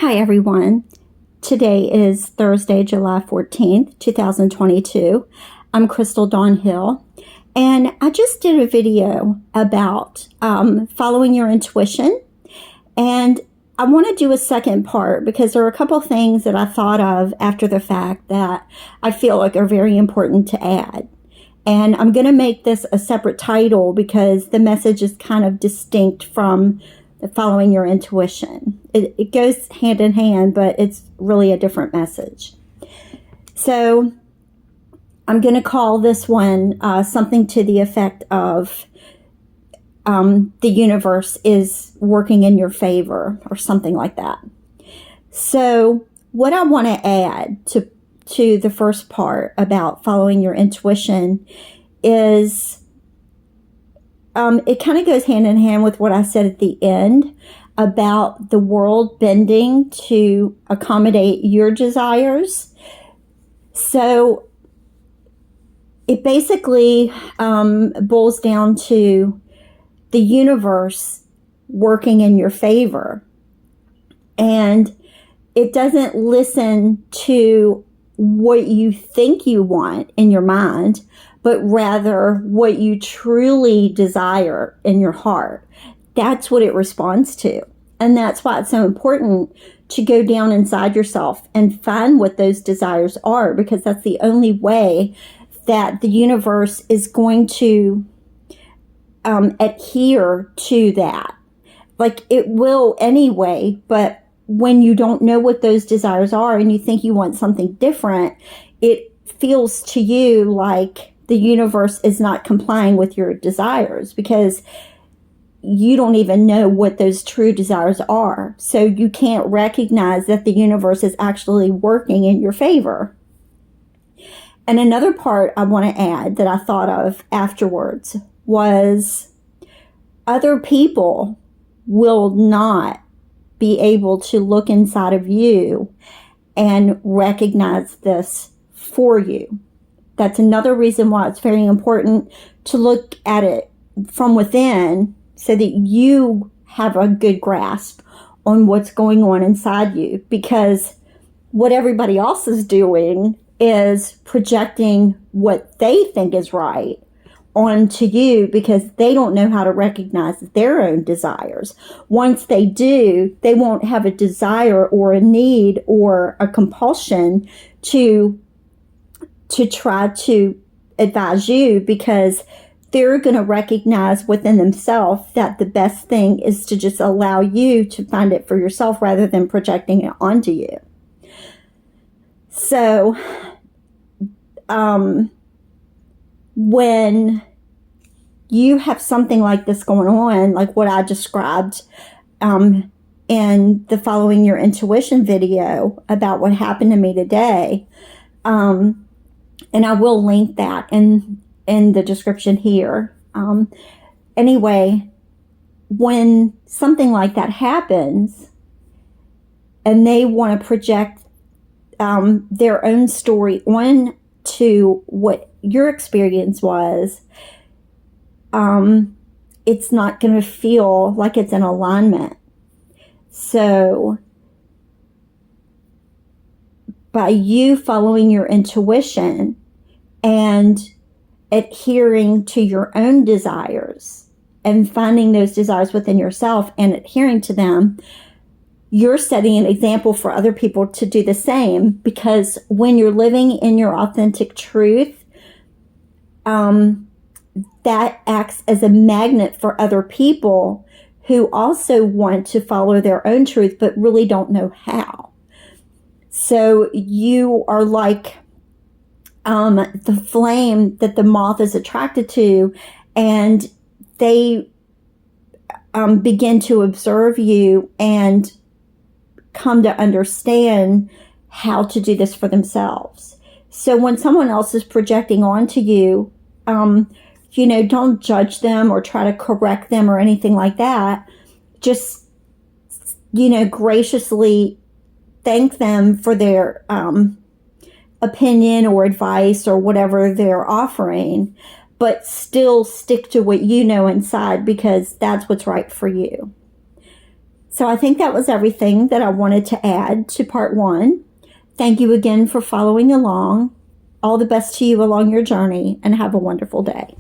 Hi, everyone. Today is Thursday, July 14th, 2022. I'm Crystal Dawn Hill, and I just did a video about following your intuition, and I want to do a second part because there are a couple things that I thought of after the fact that I feel like are very important to add. And I'm going to make this a separate title because the message is kind of distinct from following your intuition. It goes hand in hand, but it's really a different message. So I'm going to call this one something to the effect of the universe is working in your favor or something like that. So what I want to add to the first part about following your intuition is it kind of goes hand in hand with what I said at the end about the world bending to accommodate your desires. So it basically boils down to the universe working in your favor. And it doesn't listen to what you think you want in your mind, but rather what you truly desire in your heart. That's what it responds to. And that's why it's so important to go down inside yourself and find what those desires are, because that's the only way that the universe is going to adhere to that. Like it will anyway, but when you don't know what those desires are and you think you want something different, it feels to you like the universe is not complying with your desires because you don't even know what those true desires are. So you can't recognize that the universe is actually working in your favor. And another part I want to add that I thought of afterwards was other people will not be able to look inside of you and recognize this for you. That's another reason why it's very important to look at it from within so that you have a good grasp on what's going on inside you, because what everybody else is doing is projecting what they think is right onto you because they don't know how to recognize their own desires. Once they do, they won't have a desire or a need or a compulsion to try to advise you, because they're going to recognize within themselves that the best thing is to just allow you to find it for yourself rather than projecting it onto you. So, when you have something like this going on, like what I described in the Following Your Intuition video about what happened to me today, and I will link that in the description here. Anyway, when something like that happens and they want to project their own story on to what your experience was, it's not going to feel like it's in alignment. So by you following your intuition and adhering to your own desires and finding those desires within yourself and adhering to them, you're setting an example for other people to do the same, because when you're living in your authentic truth, that acts as a magnet for other people who also want to follow their own truth but really don't know how. So you are like the flame that the moth is attracted to, and they begin to observe you and come to understand how to do this for themselves. So when someone else is projecting onto you, don't judge them or try to correct them or anything like that. Just, graciously thank them for their opinion or advice or whatever they're offering, but still stick to what you know inside, because that's what's right for you. So I think that was everything that I wanted to add to part one. Thank you again for following along. All the best to you along your journey, and have a wonderful day.